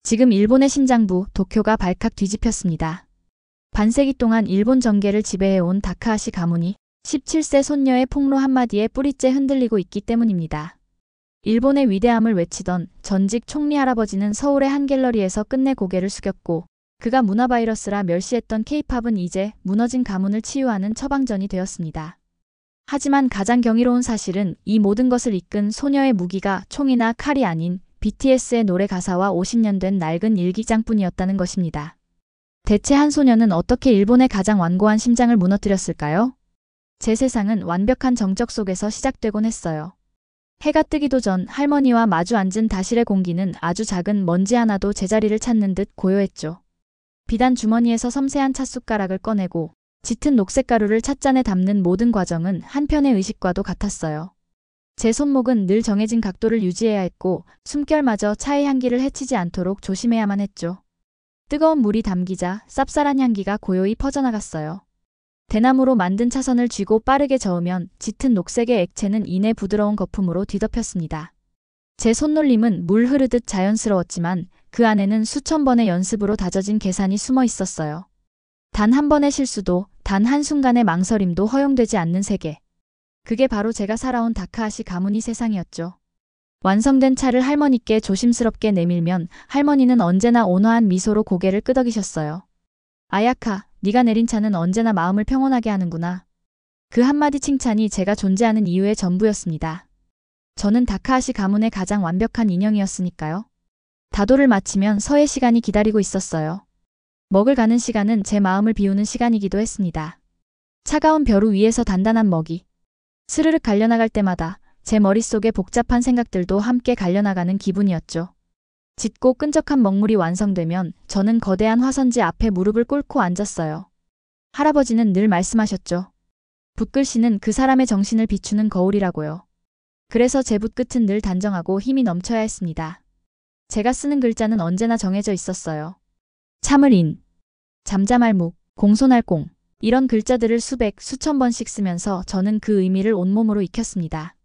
지금 일본의 심장부 도쿄가 발칵 뒤집혔습니다. 반세기 동안 일본 정계를 지배해온 다카하시 가문이 17세 손녀의 폭로 한마디에 뿌리째 흔들리고 있기 때문입니다. 일본의 위대함을 외치던 전직 총리 할아버지는 서울의 한 갤러리에서 끝내 고개를 숙였고, 그가 문화바이러스라 멸시했던 케이팝은 이제 무너진 가문을 치유하는 처방전이 되었습니다. 하지만 가장 경이로운 사실은 이 모든 것을 이끈 소녀의 무기가 총이나 칼이 아닌 BTS의 노래 가사와 50년 된 낡은 일기장뿐이었다는 것입니다. 대체 한 소녀는 어떻게 일본의 가장 완고한 심장을 무너뜨렸을까요? 제 세상은 완벽한 정적 속에서 시작되곤 했어요. 해가 뜨기도 전 할머니와 마주 앉은 다실의 공기는 아주 작은 먼지 하나도 제자리를 찾는 듯 고요했죠. 비단 주머니에서 섬세한 찻숟가락을 꺼내고 짙은 녹색 가루를 찻잔에 담는 모든 과정은 한편의 의식과도 같았어요. 제 손목은 늘 정해진 각도를 유지해야 했고, 숨결마저 차의 향기를 해치지 않도록 조심해야만 했죠. 뜨거운 물이 담기자 쌉쌀한 향기가 고요히 퍼져나갔어요. 대나무로 만든 차선을 쥐고 빠르게 저으면 짙은 녹색의 액체는 이내 부드러운 거품으로 뒤덮였습니다. 제 손놀림은 물 흐르듯 자연스러웠지만 그 안에는 수천 번의 연습으로 다져진 계산이 숨어 있었어요. 단 한 번의 실수도, 단 한순간의 망설임도 허용되지 않는 세계. 그게 바로 제가 살아온 다카하시 가문이 세상이었죠. 완성된 차를 할머니께 조심스럽게 내밀면 할머니는 언제나 온화한 미소로 고개를 끄덕이셨어요. 아야카, 네가 내린 차는 언제나 마음을 평온하게 하는구나. 그 한마디 칭찬이 제가 존재하는 이유의 전부였습니다. 저는 다카하시 가문의 가장 완벽한 인형이었으니까요. 다도를 마치면 서의 시간이 기다리고 있었어요. 먹을 가는 시간은 제 마음을 비우는 시간이기도 했습니다. 차가운 벼루 위에서 단단한 먹이. 스르륵 갈려나갈 때마다 제 머릿속의 복잡한 생각들도 함께 갈려나가는 기분이었죠. 짙고 끈적한 먹물이 완성되면 저는 거대한 화선지 앞에 무릎을 꿇고 앉았어요. 할아버지는 늘 말씀하셨죠. 붓글씨는 그 사람의 정신을 비추는 거울이라고요. 그래서 제 붓끝은 늘 단정하고 힘이 넘쳐야 했습니다. 제가 쓰는 글자는 언제나 정해져 있었어요. 참을인, 잠잠할묵, 공손할공, 이런 글자들을 수백, 수천 번씩 쓰면서 저는 그 의미를 온몸으로 익혔습니다.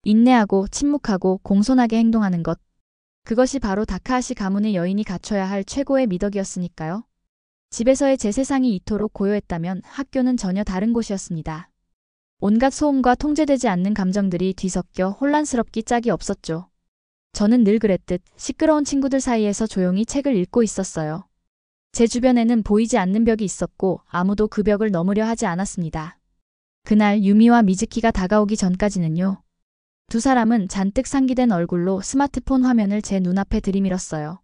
인내하고 침묵하고 공손하게 행동하는 것. 그것이 바로 다카하시 가문의 여인이 갖춰야 할 최고의 미덕이었으니까요. 집에서의 제 세상이 이토록 고요했다면 학교는 전혀 다른 곳이었습니다. 온갖 소음과 통제되지 않는 감정들이 뒤섞여 혼란스럽기 짝이 없었죠. 저는 늘 그랬듯 시끄러운 친구들 사이에서 조용히 책을 읽고 있었어요. 제 주변에는 보이지 않는 벽이 있었고 아무도 그 벽을 넘으려 하지 않았습니다. 그날 유미와 미즈키가 다가오기 전까지는요. 두 사람은 잔뜩 상기된 얼굴로 스마트폰 화면을 제 눈앞에 들이밀었어요.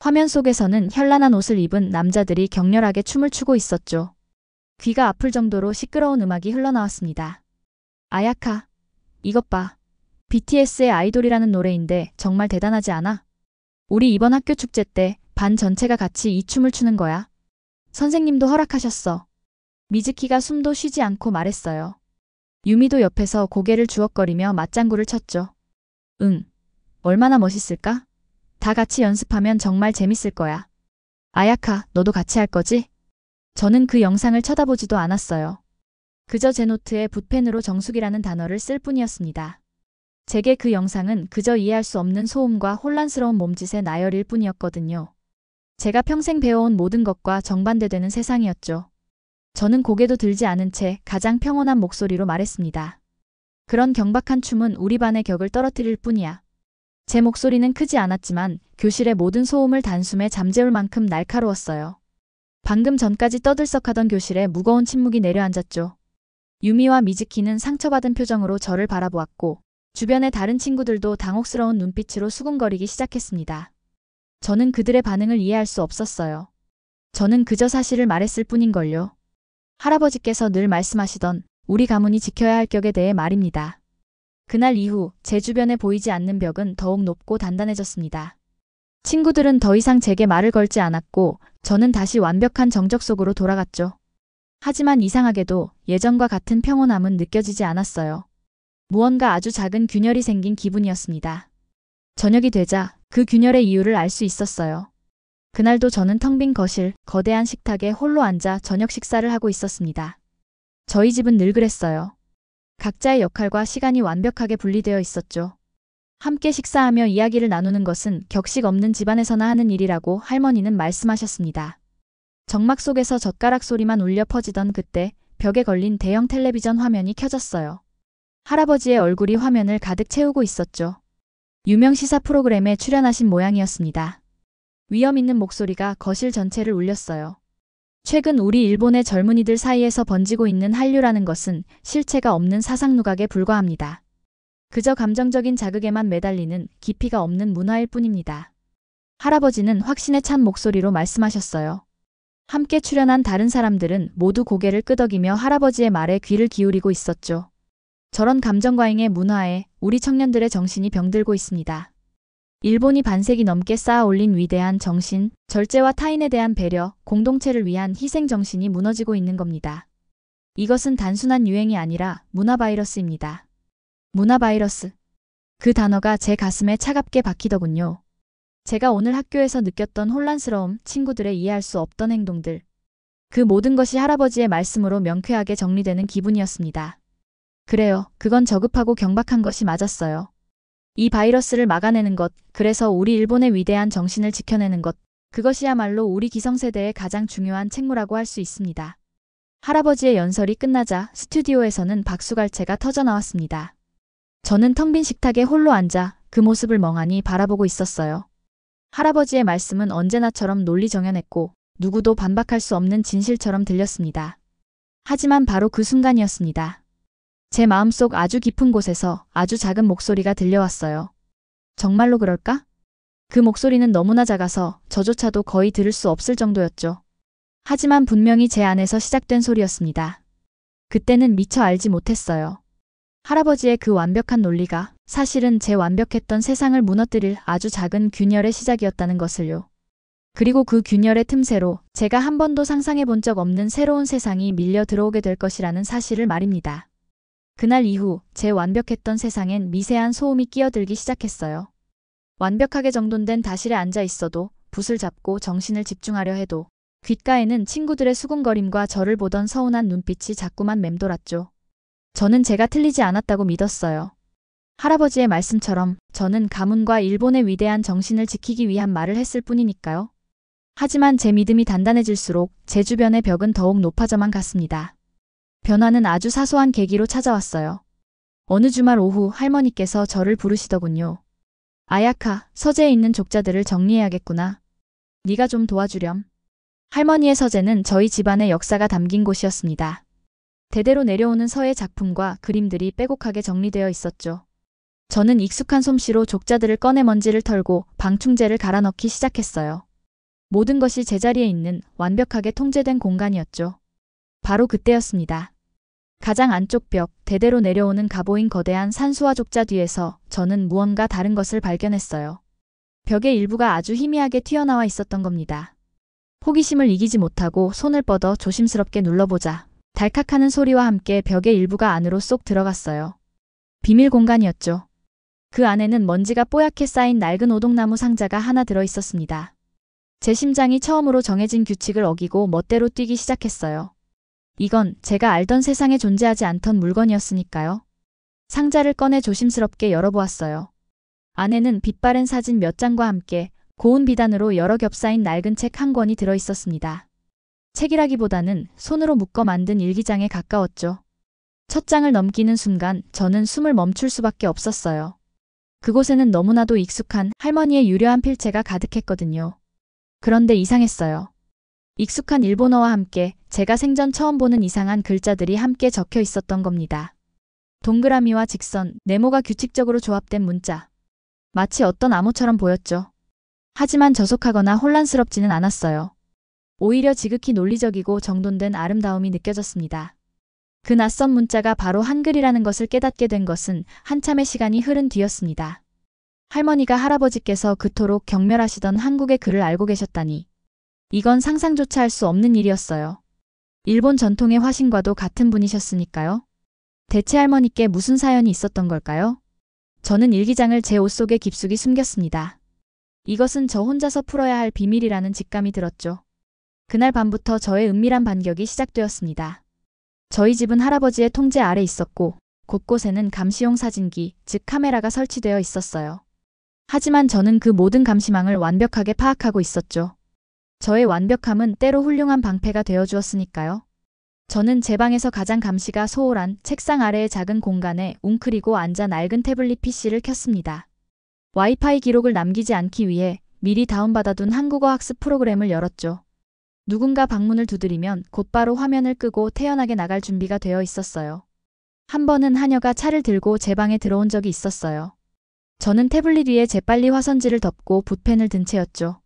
화면 속에서는 현란한 옷을 입은 남자들이 격렬하게 춤을 추고 있었죠. 귀가 아플 정도로 시끄러운 음악이 흘러나왔습니다. 아야카, 이것 봐. BTS의 아이돌이라는 노래인데 정말 대단하지 않아? 우리 이번 학교 축제 때 반 전체가 같이 이 춤을 추는 거야. 선생님도 허락하셨어. 미즈키가 숨도 쉬지 않고 말했어요. 유미도 옆에서 고개를 주걱거리며 맞장구를 쳤죠. 응. 얼마나 멋있을까? 다 같이 연습하면 정말 재밌을 거야. 아야카, 너도 같이 할 거지? 저는 그 영상을 쳐다보지도 않았어요. 그저 제 노트에 붓펜으로 정숙이라는 단어를 쓸 뿐이었습니다. 제게 그 영상은 그저 이해할 수 없는 소음과 혼란스러운 몸짓의 나열일 뿐이었거든요. 제가 평생 배워온 모든 것과 정반대되는 세상이었죠. 저는 고개도 들지 않은 채 가장 평온한 목소리로 말했습니다. 그런 경박한 춤은 우리 반의 격을 떨어뜨릴 뿐이야. 제 목소리는 크지 않았지만 교실의 모든 소음을 단숨에 잠재울 만큼 날카로웠어요. 방금 전까지 떠들썩하던 교실에 무거운 침묵이 내려앉았죠. 유미와 미즈키는 상처받은 표정으로 저를 바라보았고 주변의 다른 친구들도 당혹스러운 눈빛으로 수군거리기 시작했습니다. 저는 그들의 반응을 이해할 수 없었어요. 저는 그저 사실을 말했을 뿐인걸요. 할아버지께서 늘 말씀하시던 우리 가문이 지켜야 할 격에 대해 말입니다. 그날 이후 제 주변에 보이지 않는 벽은 더욱 높고 단단해졌습니다. 친구들은 더 이상 제게 말을 걸지 않았고 저는 다시 완벽한 정적 속으로 돌아갔죠. 하지만 이상하게도 예전과 같은 평온함은 느껴지지 않았어요. 무언가 아주 작은 균열이 생긴 기분이었습니다. 저녁이 되자 그 균열의 이유를 알 수 있었어요. 그날도 저는 텅 빈 거실, 거대한 식탁에 홀로 앉아 저녁 식사를 하고 있었습니다. 저희 집은 늘 그랬어요. 각자의 역할과 시간이 완벽하게 분리되어 있었죠. 함께 식사하며 이야기를 나누는 것은 격식 없는 집안에서나 하는 일이라고 할머니는 말씀하셨습니다. 정막 속에서 젓가락 소리만 울려 퍼지던 그때 벽에 걸린 대형 텔레비전 화면이 켜졌어요. 할아버지의 얼굴이 화면을 가득 채우고 있었죠. 유명 시사 프로그램에 출연하신 모양이었습니다. 위험 있는 목소리가 거실 전체를 울렸어요. 최근 우리 일본의 젊은이들 사이에서 번지고 있는 한류라는 것은 실체가 없는 사상 누각에 불과합니다. 그저 감정적인 자극에만 매달리는 깊이가 없는 문화일 뿐입니다. 할아버지는 확신에 찬 목소리로 말씀하셨어요. 함께 출연한 다른 사람들은 모두 고개를 끄덕이며 할아버지의 말에 귀를 기울이고 있었죠. 저런 감정과잉의 문화에 우리 청년들의 정신이 병들고 있습니다. 일본이 반세기 넘게 쌓아 올린 위대한 정신, 절제와 타인에 대한 배려, 공동체를 위한 희생 정신이 무너지고 있는 겁니다. 이것은 단순한 유행이 아니라 문화 바이러스입니다. 문화 바이러스. 그 단어가 제 가슴에 차갑게 박히더군요. 제가 오늘 학교에서 느꼈던 혼란스러움, 친구들의 이해할 수 없던 행동들. 그 모든 것이 할아버지의 말씀으로 명쾌하게 정리되는 기분이었습니다. 그래요. 그건 저급하고 경박한 것이 맞았어요. 이 바이러스를 막아내는 것, 그래서 우리 일본의 위대한 정신을 지켜내는 것, 그것이야말로 우리 기성세대의 가장 중요한 책무라고 할 수 있습니다. 할아버지의 연설이 끝나자 스튜디오에서는 박수갈채가 터져나왔습니다. 저는 텅 빈 식탁에 홀로 앉아 그 모습을 멍하니 바라보고 있었어요. 할아버지의 말씀은 언제나처럼 논리정연했고 누구도 반박할 수 없는 진실처럼 들렸습니다. 하지만 바로 그 순간이었습니다. 제 마음속 아주 깊은 곳에서 아주 작은 목소리가 들려왔어요. 정말로 그럴까? 그 목소리는 너무나 작아서 저조차도 거의 들을 수 없을 정도였죠. 하지만 분명히 제 안에서 시작된 소리였습니다. 그때는 미처 알지 못했어요. 할아버지의 그 완벽한 논리가 사실은 제 완벽했던 세상을 무너뜨릴 아주 작은 균열의 시작이었다는 것을요. 그리고 그 균열의 틈새로 제가 한 번도 상상해 본 적 없는 새로운 세상이 밀려 들어오게 될 것이라는 사실을 말입니다. 그날 이후 제 완벽했던 세상엔 미세한 소음이 끼어들기 시작했어요. 완벽하게 정돈된 다실에 앉아 있어도 붓을 잡고 정신을 집중하려 해도 귓가에는 친구들의 수군거림과 저를 보던 서운한 눈빛이 자꾸만 맴돌았죠. 저는 제가 틀리지 않았다고 믿었어요. 할아버지의 말씀처럼 저는 가문과 일본의 위대한 정신을 지키기 위한 말을 했을 뿐이니까요. 하지만 제 믿음이 단단해질수록 제 주변의 벽은 더욱 높아져만 갔습니다. 변화는 아주 사소한 계기로 찾아왔어요. 어느 주말 오후 할머니께서 저를 부르시더군요. 아야카, 서재에 있는 족자들을 정리해야겠구나. 네가 좀 도와주렴. 할머니의 서재는 저희 집안의 역사가 담긴 곳이었습니다. 대대로 내려오는 서예 작품과 그림들이 빼곡하게 정리되어 있었죠. 저는 익숙한 솜씨로 족자들을 꺼내 먼지를 털고 방충제를 갈아 넣기 시작했어요. 모든 것이 제자리에 있는 완벽하게 통제된 공간이었죠. 바로 그때였습니다. 가장 안쪽 벽, 대대로 내려오는 가보인 거대한 산수화 족자 뒤에서 저는 무언가 다른 것을 발견했어요. 벽의 일부가 아주 희미하게 튀어나와 있었던 겁니다. 호기심을 이기지 못하고 손을 뻗어 조심스럽게 눌러보자 달칵하는 소리와 함께 벽의 일부가 안으로 쏙 들어갔어요. 비밀 공간이었죠. 그 안에는 먼지가 뽀얗게 쌓인 낡은 오동나무 상자가 하나 들어 있었습니다. 제 심장이 처음으로 정해진 규칙을 어기고 멋대로 뛰기 시작했어요. 이건 제가 알던 세상에 존재하지 않던 물건이었으니까요. 상자를 꺼내 조심스럽게 열어보았어요. 안에는 빛바랜 사진 몇 장과 함께 고운 비단으로 여러 겹 쌓인 낡은 책 한 권이 들어 있었습니다. 책이라기보다는 손으로 묶어 만든 일기장에 가까웠죠. 첫 장을 넘기는 순간 저는 숨을 멈출 수밖에 없었어요. 그곳에는 너무나도 익숙한 할머니의 유려한 필체가 가득했거든요. 그런데 이상했어요. 익숙한 일본어와 함께 제가 생전 처음 보는 이상한 글자들이 함께 적혀 있었던 겁니다. 동그라미와 직선, 네모가 규칙적으로 조합된 문자. 마치 어떤 암호처럼 보였죠. 하지만 저속하거나 혼란스럽지는 않았어요. 오히려 지극히 논리적이고 정돈된 아름다움이 느껴졌습니다. 그 낯선 문자가 바로 한글이라는 것을 깨닫게 된 것은 한참의 시간이 흐른 뒤였습니다. 할머니가 할아버지께서 그토록 경멸하시던 한국의 글을 알고 계셨다니. 이건 상상조차 할 수 없는 일이었어요. 일본 전통의 화신과도 같은 분이셨으니까요. 대체 할머니께 무슨 사연이 있었던 걸까요? 저는 일기장을 제 옷 속에 깊숙이 숨겼습니다. 이것은 저 혼자서 풀어야 할 비밀이라는 직감이 들었죠. 그날 밤부터 저의 은밀한 반격이 시작되었습니다. 저희 집은 할아버지의 통제 아래 있었고 곳곳에는 감시용 사진기, 즉 카메라가 설치되어 있었어요. 하지만 저는 그 모든 감시망을 완벽하게 파악하고 있었죠. 저의 완벽함은 때로 훌륭한 방패가 되어주었으니까요. 저는 제 방에서 가장 감시가 소홀한 책상 아래의 작은 공간에 웅크리고 앉아 낡은 태블릿 PC를 켰습니다. 와이파이 기록을 남기지 않기 위해 미리 다운받아둔 한국어 학습 프로그램을 열었죠. 누군가 방문을 두드리면 곧바로 화면을 끄고 태연하게 나갈 준비가 되어 있었어요. 한 번은 하녀가 차를 들고 제 방에 들어온 적이 있었어요. 저는 태블릿 위에 재빨리 화선지를 덮고 붓펜을 든 채였죠.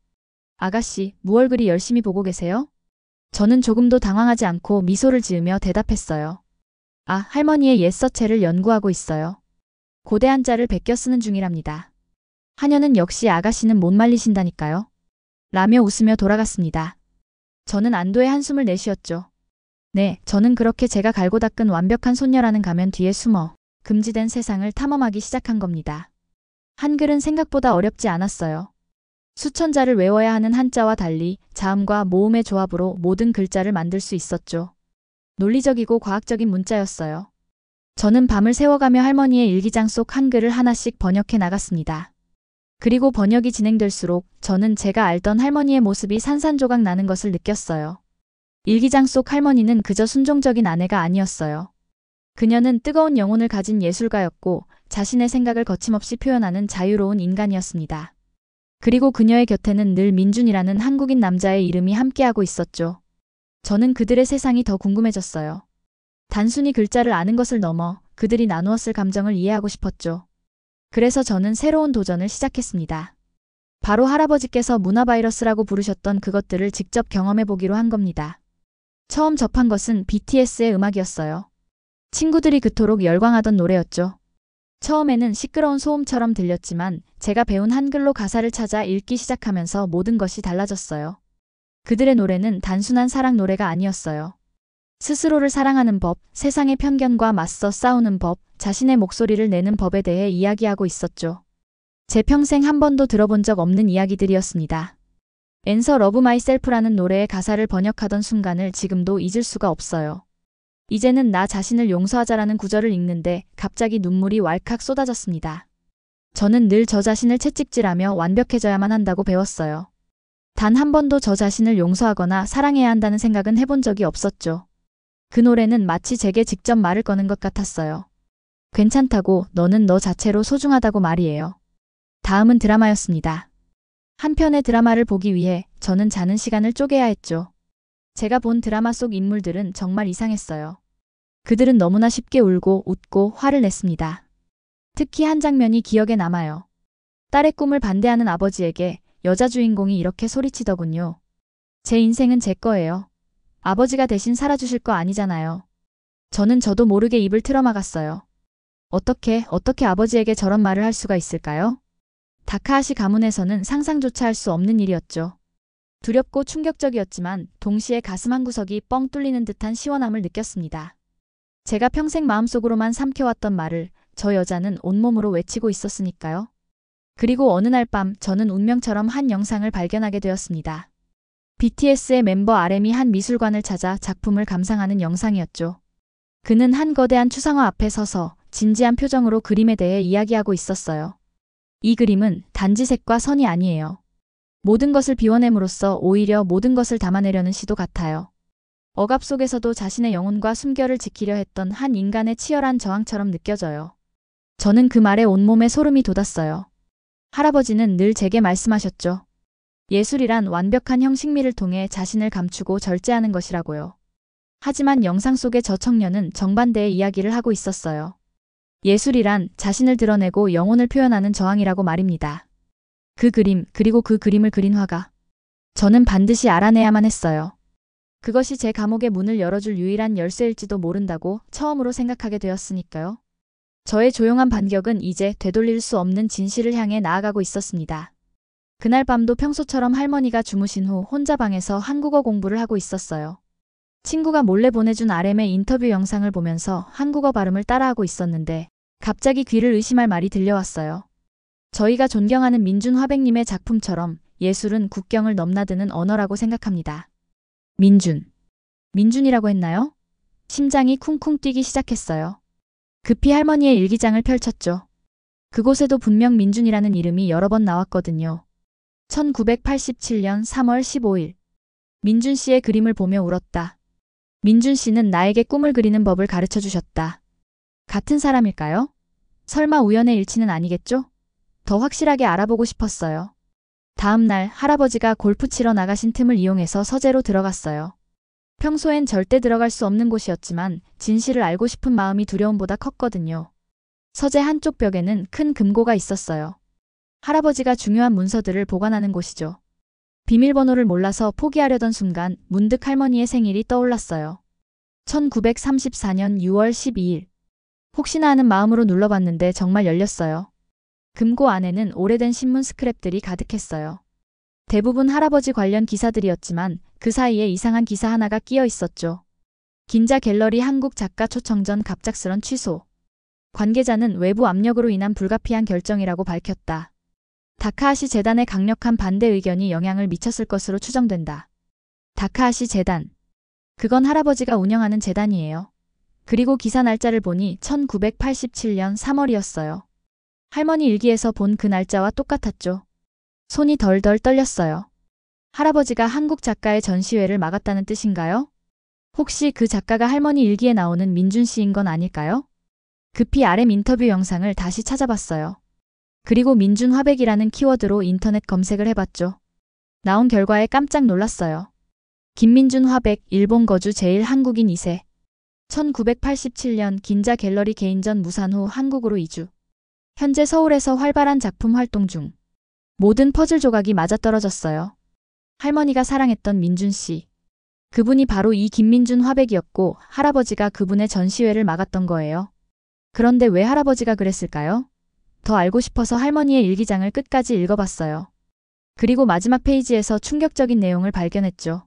아가씨, 무얼 그리 열심히 보고 계세요? 저는 조금도 당황하지 않고 미소를 지으며 대답했어요. 아, 할머니의 옛 서체를 연구하고 있어요. 고대 한자를 베껴 쓰는 중이랍니다. 하녀는 역시 아가씨는 못 말리신다니까요. 라며 웃으며 돌아갔습니다. 저는 안도의 한숨을 내쉬었죠. 네, 저는 그렇게 제가 갈고 닦은 완벽한 손녀라는 가면 뒤에 숨어 금지된 세상을 탐험하기 시작한 겁니다. 한글은 생각보다 어렵지 않았어요. 수천 자를 외워야 하는 한자와 달리 자음과 모음의 조합으로 모든 글자를 만들 수 있었죠. 논리적이고 과학적인 문자였어요. 저는 밤을 새워가며 할머니의 일기장 속 한글을 하나씩 번역해 나갔습니다. 그리고 번역이 진행될수록 저는 제가 알던 할머니의 모습이 산산조각 나는 것을 느꼈어요. 일기장 속 할머니는 그저 순종적인 아내가 아니었어요. 그녀는 뜨거운 영혼을 가진 예술가였고 자신의 생각을 거침없이 표현하는 자유로운 인간이었습니다. 그리고 그녀의 곁에는 늘 민준이라는 한국인 남자의 이름이 함께하고 있었죠. 저는 그들의 세상이 더 궁금해졌어요. 단순히 글자를 아는 것을 넘어 그들이 나누었을 감정을 이해하고 싶었죠. 그래서 저는 새로운 도전을 시작했습니다. 바로 할아버지께서 문화바이러스라고 부르셨던 그것들을 직접 경험해보기로 한 겁니다. 처음 접한 것은 BTS의 음악이었어요. 친구들이 그토록 열광하던 노래였죠. 처음에는 시끄러운 소음처럼 들렸지만 제가 배운 한글로 가사를 찾아 읽기 시작하면서 모든 것이 달라졌어요. 그들의 노래는 단순한 사랑 노래가 아니었어요. 스스로를 사랑하는 법, 세상의 편견과 맞서 싸우는 법, 자신의 목소리를 내는 법에 대해 이야기하고 있었죠. 제 평생 한 번도 들어본 적 없는 이야기들이었습니다. 앤서 러브 마이셀프라는 노래의 가사를 번역하던 순간을 지금도 잊을 수가 없어요. 이제는 나 자신을 용서하자라는 구절을 읽는데 갑자기 눈물이 왈칵 쏟아졌습니다. 저는 늘 저 자신을 채찍질하며 완벽해져야만 한다고 배웠어요. 단 한 번도 저 자신을 용서하거나 사랑해야 한다는 생각은 해본 적이 없었죠. 그 노래는 마치 제게 직접 말을 거는 것 같았어요. 괜찮다고, 너는 너 자체로 소중하다고 말이에요. 다음은 드라마였습니다. 한 편의 드라마를 보기 위해 저는 자는 시간을 쪼개야 했죠. 제가 본 드라마 속 인물들은 정말 이상했어요. 그들은 너무나 쉽게 울고 웃고 화를 냈습니다. 특히 한 장면이 기억에 남아요. 딸의 꿈을 반대하는 아버지에게 여자 주인공이 이렇게 소리치더군요. 제 인생은 제 거예요. 아버지가 대신 살아주실 거 아니잖아요. 저도 모르게 입을 틀어막았어요. 어떻게 아버지에게 저런 말을 할 수가 있을까요? 다카하시 가문에서는 상상조차 할 수 없는 일이었죠. 두렵고 충격적이었지만 동시에 가슴 한구석이 뻥 뚫리는 듯한 시원함을 느꼈습니다. 제가 평생 마음속으로만 삼켜왔던 말을 저 여자는 온몸으로 외치고 있었으니까요. 그리고 어느 날 밤 저는 운명처럼 한 영상을 발견하게 되었습니다. BTS의 멤버 RM이 한 미술관을 찾아 작품을 감상하는 영상이었죠. 그는 한 거대한 추상화 앞에 서서 진지한 표정으로 그림에 대해 이야기하고 있었어요. 이 그림은 단지 색과 선이 아니에요. 모든 것을 비워냄으로써 오히려 모든 것을 담아내려는 시도 같아요. 억압 속에서도 자신의 영혼과 숨결을 지키려 했던 한 인간의 치열한 저항처럼 느껴져요. 저는 그 말에 온몸에 소름이 돋았어요. 할아버지는 늘 제게 말씀하셨죠. 예술이란 완벽한 형식미를 통해 자신을 감추고 절제하는 것이라고요. 하지만 영상 속의 저 청년은 정반대의 이야기를 하고 있었어요. 예술이란 자신을 드러내고 영혼을 표현하는 저항이라고 말입니다. 그 그림, 그리고 그 그림을 그린 화가. 저는 반드시 알아내야만 했어요. 그것이 제 감옥의 문을 열어줄 유일한 열쇠일지도 모른다고 처음으로 생각하게 되었으니까요. 저의 조용한 반격은 이제 되돌릴 수 없는 진실을 향해 나아가고 있었습니다. 그날 밤도 평소처럼 할머니가 주무신 후 혼자 방에서 한국어 공부를 하고 있었어요. 친구가 몰래 보내준 RM의 인터뷰 영상을 보면서 한국어 발음을 따라하고 있었는데 갑자기 귀를 의심할 말이 들려왔어요. 저희가 존경하는 민준 화백님의 작품처럼 예술은 국경을 넘나드는 언어라고 생각합니다. 민준이라고 했나요? 심장이 쿵쿵 뛰기 시작했어요. 급히 할머니의 일기장을 펼쳤죠. 그곳에도 분명 민준이라는 이름이 여러 번 나왔거든요. 1987년 3월 15일. 민준 씨의 그림을 보며 울었다. 민준 씨는 나에게 꿈을 그리는 법을 가르쳐 주셨다. 같은 사람일까요? 설마 우연의 일치는 아니겠죠? 더 확실하게 알아보고 싶었어요. 다음 날 할아버지가 골프 치러 나가신 틈을 이용해서 서재로 들어갔어요. 평소엔 절대 들어갈 수 없는 곳이었지만 진실을 알고 싶은 마음이 두려움보다 컸거든요. 서재 한쪽 벽에는 큰 금고가 있었어요. 할아버지가 중요한 문서들을 보관하는 곳이죠. 비밀번호를 몰라서 포기하려던 순간 문득 할머니의 생일이 떠올랐어요. 1934년 6월 12일. 혹시나 하는 마음으로 눌러봤는데 정말 열렸어요. 금고 안에는 오래된 신문 스크랩들이 가득했어요. 대부분 할아버지 관련 기사들이었지만 그 사이에 이상한 기사 하나가 끼어 있었죠. 긴자 갤러리 한국 작가 초청 전 갑작스런 취소. 관계자는 외부 압력으로 인한 불가피한 결정이라고 밝혔다. 다카하시 재단의 강력한 반대 의견이 영향을 미쳤을 것으로 추정된다. 다카하시 재단. 그건 할아버지가 운영하는 재단이에요. 그리고 기사 날짜를 보니 1987년 3월이었어요. 할머니 일기에서 본 그 날짜와 똑같았죠. 손이 덜덜 떨렸어요. 할아버지가 한국 작가의 전시회를 막았다는 뜻인가요? 혹시 그 작가가 할머니 일기에 나오는 민준 씨인 건 아닐까요? 급히 RM 인터뷰 영상을 다시 찾아봤어요. 그리고 민준 화백이라는 키워드로 인터넷 검색을 해봤죠. 나온 결과에 깜짝 놀랐어요. 김민준 화백, 일본 거주 제일 한국인 2세. 1987년 긴자 갤러리 개인전 무산 후 한국으로 이주. 현재 서울에서 활발한 작품 활동 중. 모든 퍼즐 조각이 맞아떨어졌어요. 할머니가 사랑했던 민준 씨. 그분이 바로 이 김민준 화백이었고 할아버지가 그분의 전시회를 막았던 거예요. 그런데 왜 할아버지가 그랬을까요? 더 알고 싶어서 할머니의 일기장을 끝까지 읽어봤어요. 그리고 마지막 페이지에서 충격적인 내용을 발견했죠.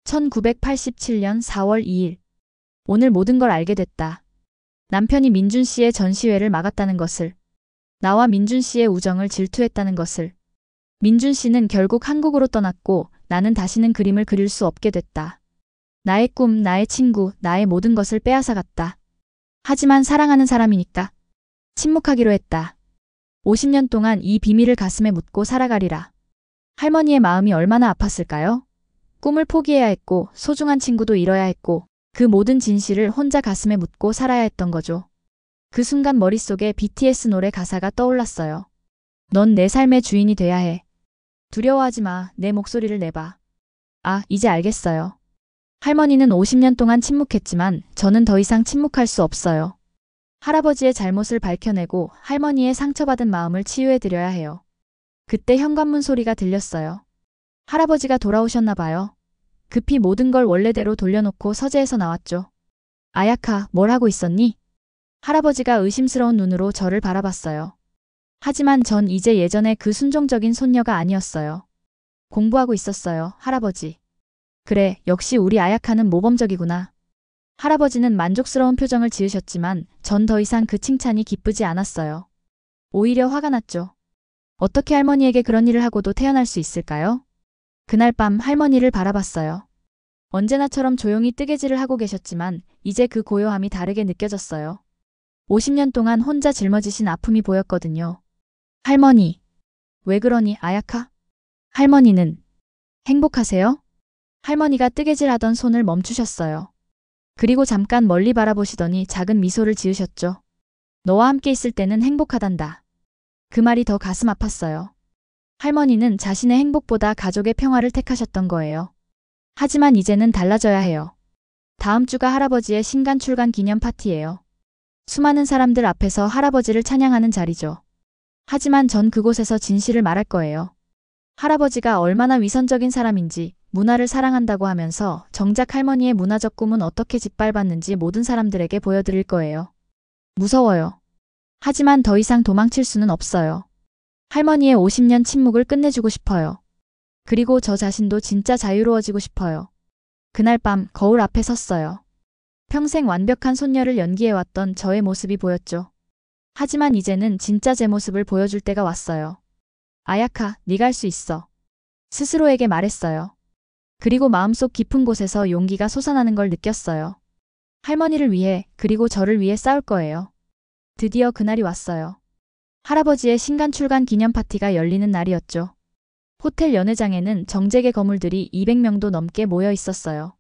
1987년 4월 2일. 오늘 모든 걸 알게 됐다. 남편이 민준 씨의 전시회를 막았다는 것을. 나와 민준 씨의 우정을 질투했다는 것을. 민준 씨는 결국 한국으로 떠났고 나는 다시는 그림을 그릴 수 없게 됐다. 나의 꿈, 나의 친구, 나의 모든 것을 빼앗아갔다. 하지만 사랑하는 사람이니까 침묵하기로 했다. 50년 동안 이 비밀을 가슴에 묻고 살아가리라. 할머니의 마음이 얼마나 아팠을까요? 꿈을 포기해야 했고 소중한 친구도 잃어야 했고 그 모든 진실을 혼자 가슴에 묻고 살아야 했던 거죠. 그 순간 머릿속에 BTS 노래 가사가 떠올랐어요. 넌 내 삶의 주인이 돼야 해. 두려워하지 마. 내 목소리를 내봐. 아, 이제 알겠어요. 할머니는 50년 동안 침묵했지만 저는 더 이상 침묵할 수 없어요. 할아버지의 잘못을 밝혀내고 할머니의 상처받은 마음을 치유해드려야 해요. 그때 현관문 소리가 들렸어요. 할아버지가 돌아오셨나 봐요. 급히 모든 걸 원래대로 돌려놓고 서재에서 나왔죠. 아야카, 뭘 하고 있었니? 할아버지가 의심스러운 눈으로 저를 바라봤어요. 하지만 전 이제 예전의 그 순종적인 손녀가 아니었어요. 공부하고 있었어요, 할아버지. 그래, 역시 우리 아야카는 모범적이구나. 할아버지는 만족스러운 표정을 지으셨지만 전 더 이상 그 칭찬이 기쁘지 않았어요. 오히려 화가 났죠. 어떻게 할머니에게 그런 일을 하고도 태어날 수 있을까요? 그날 밤 할머니를 바라봤어요. 언제나처럼 조용히 뜨개질을 하고 계셨지만 이제 그 고요함이 다르게 느껴졌어요. 50년 동안 혼자 짊어지신 아픔이 보였거든요. 할머니. 왜 그러니, 아야카? 할머니는 행복하세요? 할머니가 뜨개질하던 손을 멈추셨어요. 그리고 잠깐 멀리 바라보시더니 작은 미소를 지으셨죠. 너와 함께 있을 때는 행복하단다. 그 말이 더 가슴 아팠어요. 할머니는 자신의 행복보다 가족의 평화를 택하셨던 거예요. 하지만 이제는 달라져야 해요. 다음 주가 할아버지의 신간 출간 기념 파티예요. 수많은 사람들 앞에서 할아버지를 찬양하는 자리죠. 하지만 전 그곳에서 진실을 말할 거예요. 할아버지가 얼마나 위선적인 사람인지, 문화를 사랑한다고 하면서 정작 할머니의 문화적 꿈은 어떻게 짓밟았는지 모든 사람들에게 보여드릴 거예요. 무서워요. 하지만 더 이상 도망칠 수는 없어요. 할머니의 50년 침묵을 끝내주고 싶어요. 그리고 저 자신도 진짜 자유로워지고 싶어요. 그날 밤 거울 앞에 섰어요. 평생 완벽한 손녀를 연기해왔던 저의 모습이 보였죠. 하지만 이제는 진짜 제 모습을 보여줄 때가 왔어요. 아야카, 네가 할 수 있어. 스스로에게 말했어요. 그리고 마음속 깊은 곳에서 용기가 솟아나는 걸 느꼈어요. 할머니를 위해, 그리고 저를 위해 싸울 거예요. 드디어 그날이 왔어요. 할아버지의 신간출간 기념 파티가 열리는 날이었죠. 호텔 연회장에는 정재계 거물들이 200명도 넘게 모여 있었어요.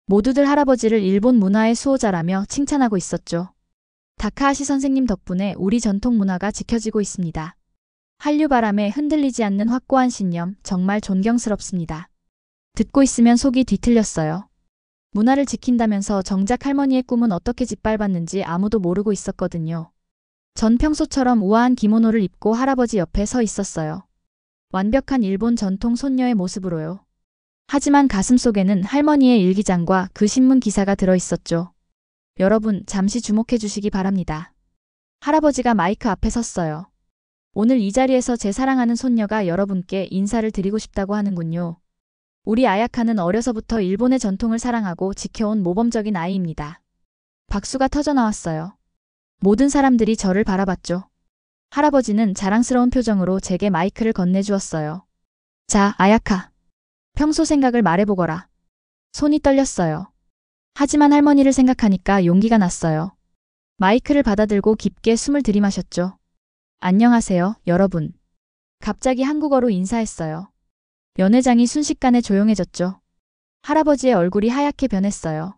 모두들 할아버지를 일본 문화의 수호자라며 칭찬하고 있었죠. 다카하시 선생님 덕분에 우리 전통 문화가 지켜지고 있습니다. 한류바람에 흔들리지 않는 확고한 신념, 정말 존경스럽습니다. 듣고 있으면 속이 뒤틀렸어요. 문화를 지킨다면서 정작 할머니의 꿈은 어떻게 짓밟았는지 아무도 모르고 있었거든요. 전 평소처럼 우아한 기모노를 입고 할아버지 옆에 서 있었어요. 완벽한 일본 전통 손녀의 모습으로요. 하지만 가슴속에는 할머니의 일기장과 그 신문 기사가 들어있었죠. 여러분, 잠시 주목해 주시기 바랍니다. 할아버지가 마이크 앞에 섰어요. 오늘 이 자리에서 제 사랑하는 손녀가 여러분께 인사를 드리고 싶다고 하는군요. 우리 아야카는 어려서부터 일본의 전통을 사랑하고 지켜온 모범적인 아이입니다. 박수가 터져 나왔어요. 모든 사람들이 저를 바라봤죠. 할아버지는 자랑스러운 표정으로 제게 마이크를 건네주었어요. 자, 아야카. 평소 생각을 말해보거라. 손이 떨렸어요. 하지만 할머니를 생각하니까 용기가 났어요. 마이크를 받아들고 깊게 숨을 들이마셨죠. 안녕하세요, 여러분. 갑자기 한국어로 인사했어요. 연회장이 순식간에 조용해졌죠. 할아버지의 얼굴이 하얗게 변했어요.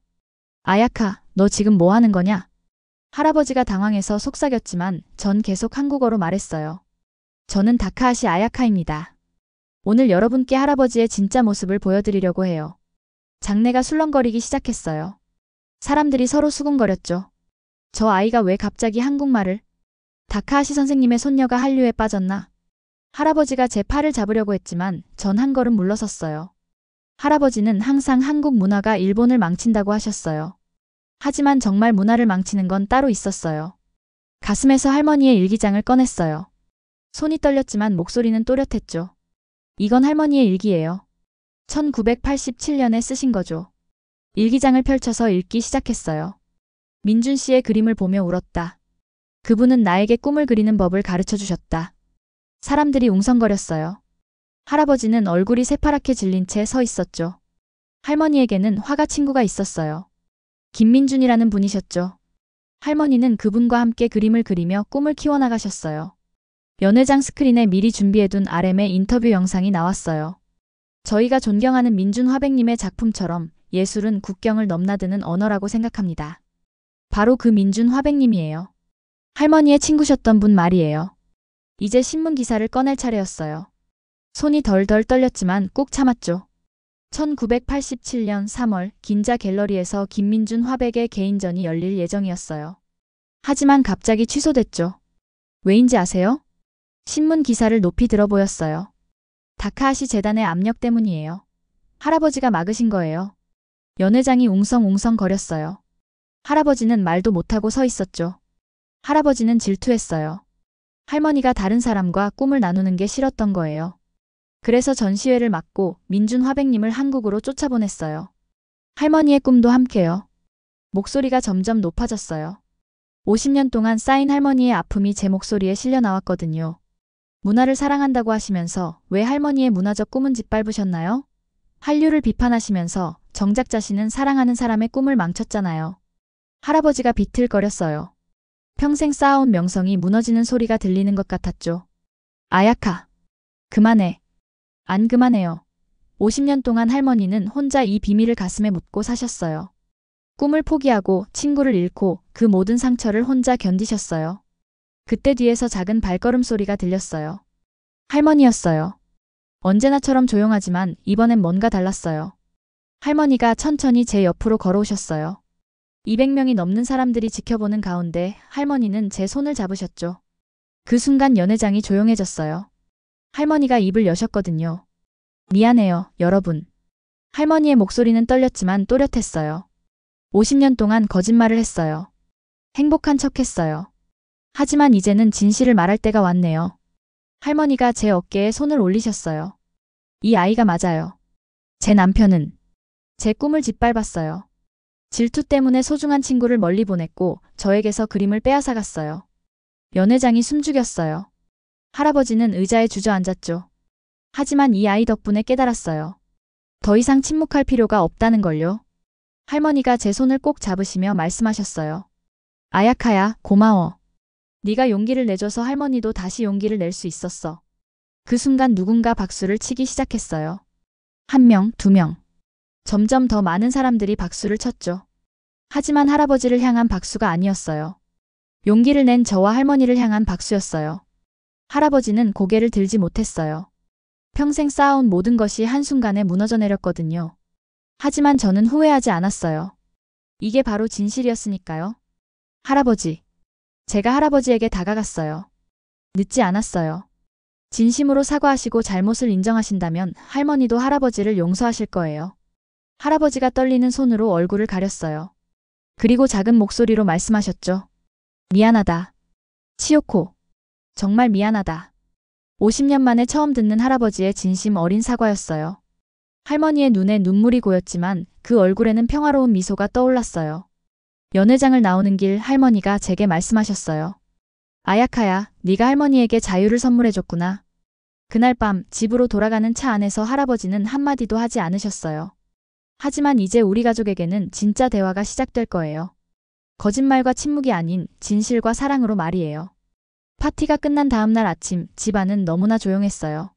아야카, 너 지금 뭐 하는 거냐? 할아버지가 당황해서 속삭였지만 전 계속 한국어로 말했어요. 저는 다카하시 아야카입니다. 오늘 여러분께 할아버지의 진짜 모습을 보여드리려고 해요. 장내가 술렁거리기 시작했어요. 사람들이 서로 수군거렸죠. 저 아이가 왜 갑자기 한국말을? 다카하시 선생님의 손녀가 한류에 빠졌나? 할아버지가 제 팔을 잡으려고 했지만 전 한 걸음 물러섰어요. 할아버지는 항상 한국 문화가 일본을 망친다고 하셨어요. 하지만 정말 문화를 망치는 건 따로 있었어요. 가슴에서 할머니의 일기장을 꺼냈어요. 손이 떨렸지만 목소리는 또렷했죠. 이건 할머니의 일기예요. 1987년에 쓰신 거죠. 일기장을 펼쳐서 읽기 시작했어요. 민준 씨의 그림을 보며 울었다. 그분은 나에게 꿈을 그리는 법을 가르쳐 주셨다. 사람들이 웅성거렸어요. 할아버지는 얼굴이 새파랗게 질린 채 서 있었죠. 할머니에게는 화가 친구가 있었어요. 김민준이라는 분이셨죠. 할머니는 그분과 함께 그림을 그리며 꿈을 키워나가셨어요. 연회장 스크린에 미리 준비해둔 RM의 인터뷰 영상이 나왔어요. 저희가 존경하는 민준 화백님의 작품처럼 예술은 국경을 넘나드는 언어라고 생각합니다. 바로 그 민준 화백님이에요. 할머니의 친구셨던 분 말이에요. 이제 신문 기사를 꺼낼 차례였어요. 손이 덜덜 떨렸지만 꾹 참았죠. 1987년 3월 긴자 갤러리에서 김민준 화백의 개인전이 열릴 예정이었어요. 하지만 갑자기 취소됐죠. 왜인지 아세요? 신문 기사를 높이 들어 보였어요. 다카하시 재단의 압력 때문이에요. 할아버지가 막으신 거예요. 연회장이 웅성웅성 거렸어요. 할아버지는 말도 못하고 서 있었죠. 할아버지는 질투했어요. 할머니가 다른 사람과 꿈을 나누는 게 싫었던 거예요. 그래서 전시회를 막고 민준 화백님을 한국으로 쫓아보냈어요. 할머니의 꿈도 함께요. 목소리가 점점 높아졌어요. 50년 동안 쌓인 할머니의 아픔이 제 목소리에 실려 나왔거든요. 문화를 사랑한다고 하시면서 왜 할머니의 문화적 꿈은 짓밟으셨나요? 한류를 비판하시면서 정작 자신은 사랑하는 사람의 꿈을 망쳤잖아요. 할아버지가 비틀거렸어요. 평생 쌓아온 명성이 무너지는 소리가 들리는 것 같았죠. 아야카. 그만해. 안 그만해요. 50년 동안 할머니는 혼자 이 비밀을 가슴에 묻고 사셨어요. 꿈을 포기하고 친구를 잃고 그 모든 상처를 혼자 견디셨어요. 그때 뒤에서 작은 발걸음 소리가 들렸어요. 할머니였어요. 언제나처럼 조용하지만 이번엔 뭔가 달랐어요. 할머니가 천천히 제 옆으로 걸어오셨어요. 200명이 넘는 사람들이 지켜보는 가운데 할머니는 제 손을 잡으셨죠. 그 순간 연회장이 조용해졌어요. 할머니가 입을 여셨거든요. 미안해요, 여러분. 할머니의 목소리는 떨렸지만 또렷했어요. 50년 동안 거짓말을 했어요. 행복한 척했어요. 하지만 이제는 진실을 말할 때가 왔네요. 할머니가 제 어깨에 손을 올리셨어요. 이 아이가 맞아요. 제 남편은 제 꿈을 짓밟았어요. 질투 때문에 소중한 친구를 멀리 보냈고 저에게서 그림을 빼앗아갔어요. 연회장이 숨죽였어요. 할아버지는 의자에 주저앉았죠. 하지만 이 아이 덕분에 깨달았어요. 더 이상 침묵할 필요가 없다는 걸요. 할머니가 제 손을 꼭 잡으시며 말씀하셨어요. 아야카야, 고마워. 네가 용기를 내줘서 할머니도 다시 용기를 낼 수 있었어. 그 순간 누군가 박수를 치기 시작했어요. 1명, 2명. 점점 더 많은 사람들이 박수를 쳤죠. 하지만 할아버지를 향한 박수가 아니었어요. 용기를 낸 저와 할머니를 향한 박수였어요. 할아버지는 고개를 들지 못했어요. 평생 쌓아온 모든 것이 한순간에 무너져 내렸거든요. 하지만 저는 후회하지 않았어요. 이게 바로 진실이었으니까요. 할아버지. 제가 할아버지에게 다가갔어요. 늦지 않았어요. 진심으로 사과하시고 잘못을 인정하신다면 할머니도 할아버지를 용서하실 거예요. 할아버지가 떨리는 손으로 얼굴을 가렸어요. 그리고 작은 목소리로 말씀하셨죠. 미안하다. 치요코. 정말 미안하다. 50년 만에 처음 듣는 할아버지의 진심 어린 사과였어요. 할머니의 눈에 눈물이 고였지만 그 얼굴에는 평화로운 미소가 떠올랐어요. 연회장을 나오는 길 할머니가 제게 말씀하셨어요. 아야카야, 네가 할머니에게 자유를 선물해줬구나. 그날 밤 집으로 돌아가는 차 안에서 할아버지는 한마디도 하지 않으셨어요. 하지만 이제 우리 가족에게는 진짜 대화가 시작될 거예요. 거짓말과 침묵이 아닌 진실과 사랑으로 말이에요. 파티가 끝난 다음 날 아침 집안은 너무나 조용했어요.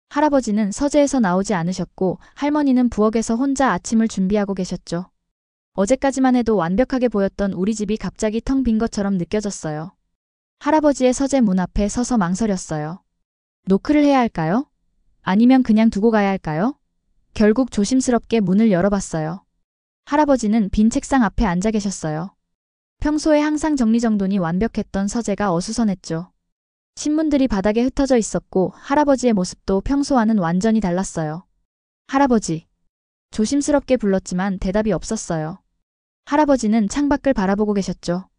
할아버지는 서재에서 나오지 않으셨고 할머니는 부엌에서 혼자 아침을 준비하고 계셨죠. 어제까지만 해도 완벽하게 보였던 우리 집이 갑자기 텅 빈 것처럼 느껴졌어요. 할아버지의 서재 문 앞에 서서 망설였어요. 노크를 해야 할까요? 아니면 그냥 두고 가야 할까요? 결국 조심스럽게 문을 열어봤어요. 할아버지는 빈 책상 앞에 앉아 계셨어요. 평소에 항상 정리정돈이 완벽했던 서재가 어수선했죠. 신문들이 바닥에 흩어져 있었고 할아버지의 모습도 평소와는 완전히 달랐어요. 할아버지. 조심스럽게 불렀지만 대답이 없었어요. 할아버지는 창밖을 바라보고 계셨죠.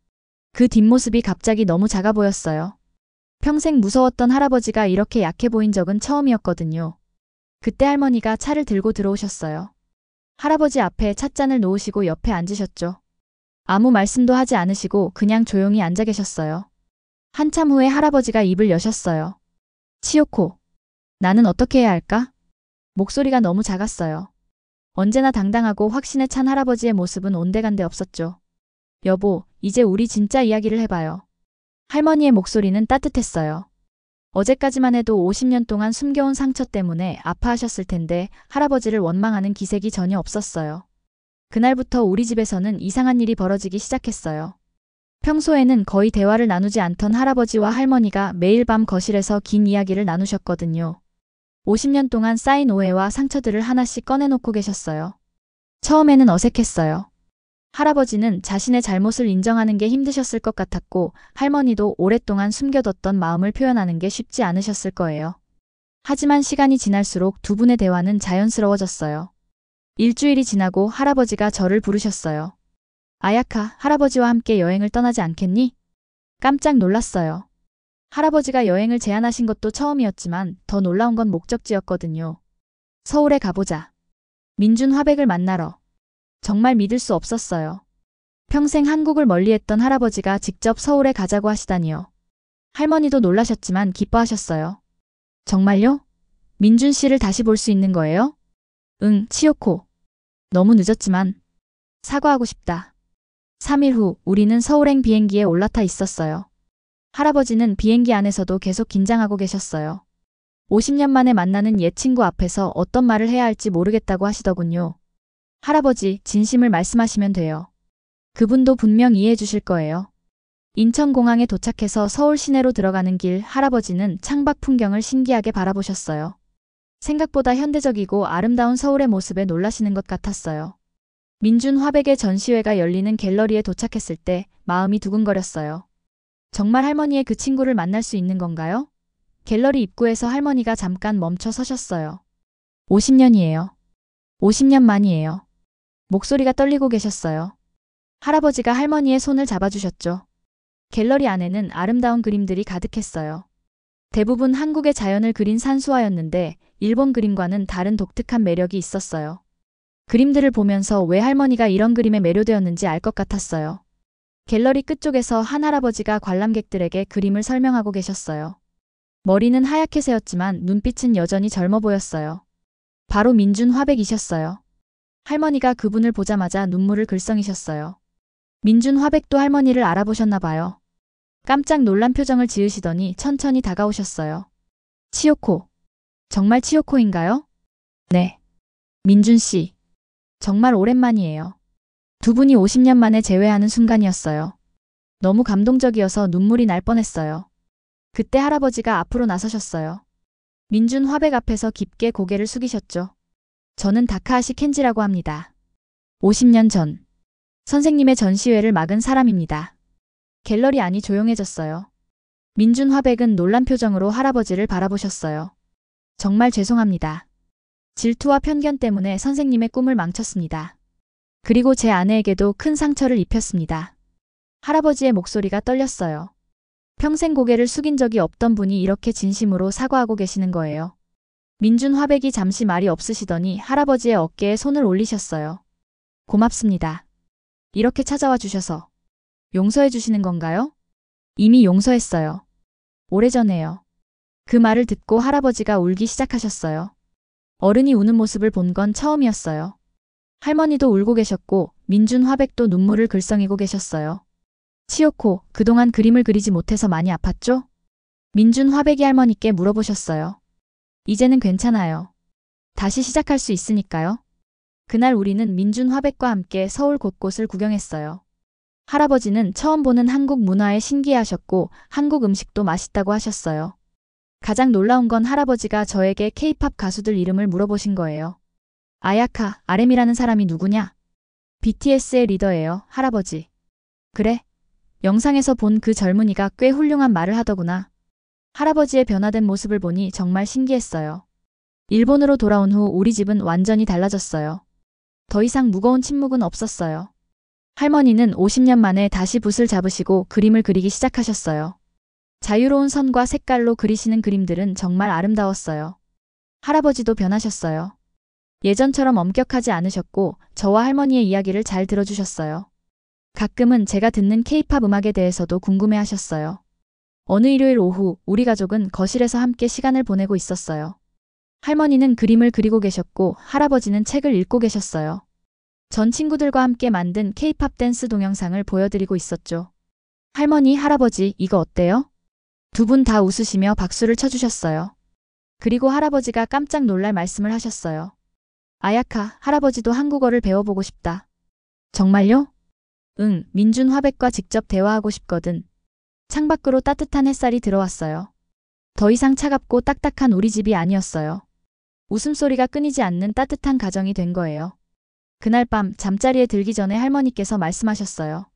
그 뒷모습이 갑자기 너무 작아 보였어요. 평생 무서웠던 할아버지가 이렇게 약해 보인 적은 처음이었거든요. 그때 할머니가 차를 들고 들어오셨어요. 할아버지 앞에 찻잔을 놓으시고 옆에 앉으셨죠. 아무 말씀도 하지 않으시고 그냥 조용히 앉아 계셨어요. 한참 후에 할아버지가 입을 여셨어요. 치요코. 나는 어떻게 해야 할까? 목소리가 너무 작았어요. 언제나 당당하고 확신에 찬 할아버지의 모습은 온데간데 없었죠. 여보, 이제 우리 진짜 이야기를 해봐요. 할머니의 목소리는 따뜻했어요. 어제까지만 해도 50년 동안 숨겨온 상처 때문에 아파하셨을 텐데 할아버지를 원망하는 기색이 전혀 없었어요. 그날부터 우리 집에서는 이상한 일이 벌어지기 시작했어요. 평소에는 거의 대화를 나누지 않던 할아버지와 할머니가 매일 밤 거실에서 긴 이야기를 나누셨거든요. 50년 동안 쌓인 오해와 상처들을 하나씩 꺼내놓고 계셨어요. 처음에는 어색했어요. 할아버지는 자신의 잘못을 인정하는 게 힘드셨을 것 같았고 할머니도 오랫동안 숨겨뒀던 마음을 표현하는 게 쉽지 않으셨을 거예요. 하지만 시간이 지날수록 두 분의 대화는 자연스러워졌어요. 일주일이 지나고 할아버지가 저를 부르셨어요. 아야카, 할아버지와 함께 여행을 떠나지 않겠니? 깜짝 놀랐어요. 할아버지가 여행을 제안하신 것도 처음이었지만 더 놀라운 건 목적지였거든요. 서울에 가보자. 민준 화백을 만나러. 정말 믿을 수 없었어요. 평생 한국을 멀리했던 할아버지가 직접 서울에 가자고 하시다니요. 할머니도 놀라셨지만 기뻐하셨어요. 정말요? 민준 씨를 다시 볼 수 있는 거예요? 응, 치요코. 너무 늦었지만 사과하고 싶다. 3일 후 우리는 서울행 비행기에 올라타 있었어요. 할아버지는 비행기 안에서도 계속 긴장하고 계셨어요. 50년 만에 만나는 옛 친구 앞에서 어떤 말을 해야 할지 모르겠다고 하시더군요. 할아버지, 진심을 말씀하시면 돼요. 그분도 분명 이해해 주실 거예요. 인천공항에 도착해서 서울 시내로 들어가는 길 할아버지는 창밖 풍경을 신기하게 바라보셨어요. 생각보다 현대적이고 아름다운 서울의 모습에 놀라시는 것 같았어요. 민준 화백의 전시회가 열리는 갤러리에 도착했을 때 마음이 두근거렸어요. 정말 할머니의 그 친구를 만날 수 있는 건가요? 갤러리 입구에서 할머니가 잠깐 멈춰 서셨어요. 50년이에요. 50년 만이에요. 목소리가 떨리고 계셨어요. 할아버지가 할머니의 손을 잡아주셨죠. 갤러리 안에는 아름다운 그림들이 가득했어요. 대부분 한국의 자연을 그린 산수화였는데 일본 그림과는 다른 독특한 매력이 있었어요. 그림들을 보면서 왜 할머니가 이런 그림에 매료되었는지 알 것 같았어요. 갤러리 끝쪽에서 한 할아버지가 관람객들에게 그림을 설명하고 계셨어요. 머리는 하얗게 새었지만 눈빛은 여전히 젊어 보였어요. 바로 민준 화백이셨어요. 할머니가 그분을 보자마자 눈물을 글썽이셨어요. 민준 화백도 할머니를 알아보셨나 봐요. 깜짝 놀란 표정을 지으시더니 천천히 다가오셨어요. 치요코. 정말 치요코인가요? 네. 민준 씨. 정말 오랜만이에요. 두 분이 50년 만에 재회하는 순간이었어요. 너무 감동적이어서 눈물이 날 뻔했어요. 그때 할아버지가 앞으로 나서셨어요. 민준 화백 앞에서 깊게 고개를 숙이셨죠. 저는 다카하시 켄지라고 합니다. 50년 전 선생님의 전시회를 막은 사람입니다. 갤러리 안이 조용해졌어요. 민준 화백은 놀란 표정으로 할아버지를 바라보셨어요. 정말 죄송합니다. 질투와 편견 때문에 선생님의 꿈을 망쳤습니다. 그리고 제 아내에게도 큰 상처를 입혔습니다. 할아버지의 목소리가 떨렸어요. 평생 고개를 숙인 적이 없던 분이 이렇게 진심으로 사과하고 계시는 거예요. 민준 화백이 잠시 말이 없으시더니 할아버지의 어깨에 손을 올리셨어요. 고맙습니다. 이렇게 찾아와 주셔서. 용서해 주시는 건가요? 이미 용서했어요. 오래전에요. 그 말을 듣고 할아버지가 울기 시작하셨어요. 어른이 우는 모습을 본 건 처음이었어요. 할머니도 울고 계셨고 민준 화백도 눈물을 글썽이고 계셨어요. 치요코, 그동안 그림을 그리지 못해서 많이 아팠죠? 민준 화백이 할머니께 물어보셨어요. 이제는 괜찮아요. 다시 시작할 수 있으니까요. 그날 우리는 민준 화백과 함께 서울 곳곳을 구경했어요. 할아버지는 처음 보는 한국 문화에 신기해하셨고 한국 음식도 맛있다고 하셨어요. 가장 놀라운 건 할아버지가 저에게 K-팝 가수들 이름을 물어보신 거예요. 아야카, RM이라는 사람이 누구냐? BTS의 리더예요, 할아버지. 그래? 영상에서 본 그 젊은이가 꽤 훌륭한 말을 하더구나. 할아버지의 변화된 모습을 보니 정말 신기했어요. 일본으로 돌아온 후 우리 집은 완전히 달라졌어요. 더 이상 무거운 침묵은 없었어요. 할머니는 50년 만에 다시 붓을 잡으시고 그림을 그리기 시작하셨어요. 자유로운 선과 색깔로 그리시는 그림들은 정말 아름다웠어요. 할아버지도 변하셨어요. 예전처럼 엄격하지 않으셨고 저와 할머니의 이야기를 잘 들어주셨어요. 가끔은 제가 듣는 K-팝 음악에 대해서도 궁금해하셨어요. 어느 일요일 오후 우리 가족은 거실에서 함께 시간을 보내고 있었어요. 할머니는 그림을 그리고 계셨고 할아버지는 책을 읽고 계셨어요. 전 친구들과 함께 만든 K-팝 댄스 동영상을 보여드리고 있었죠. 할머니, 할아버지, 이거 어때요? 두 분 다 웃으시며 박수를 쳐주셨어요. 그리고 할아버지가 깜짝 놀랄 말씀을 하셨어요. 아야카, 할아버지도 한국어를 배워보고 싶다. 정말요? 응, 민준 화백과 직접 대화하고 싶거든. 창밖으로 따뜻한 햇살이 들어왔어요. 더 이상 차갑고 딱딱한 우리 집이 아니었어요. 웃음소리가 끊이지 않는 따뜻한 가정이 된 거예요. 그날 밤 잠자리에 들기 전에 할머니께서 말씀하셨어요.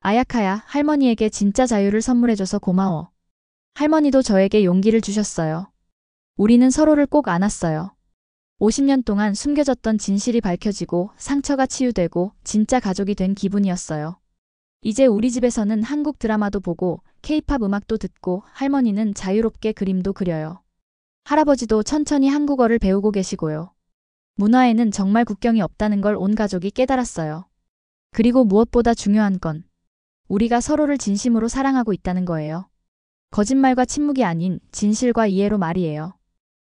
아야카야, 할머니에게 진짜 자유를 선물해줘서 고마워. 할머니도 저에게 용기를 주셨어요. 우리는 서로를 꼭 안았어요. 50년 동안 숨겨졌던 진실이 밝혀지고 상처가 치유되고 진짜 가족이 된 기분이었어요. 이제 우리 집에서는 한국 드라마도 보고 K-팝 음악도 듣고 할머니는 자유롭게 그림도 그려요. 할아버지도 천천히 한국어를 배우고 계시고요. 문화에는 정말 국경이 없다는 걸 온 가족이 깨달았어요. 그리고 무엇보다 중요한 건 우리가 서로를 진심으로 사랑하고 있다는 거예요. 거짓말과 침묵이 아닌 진실과 이해로 말이에요.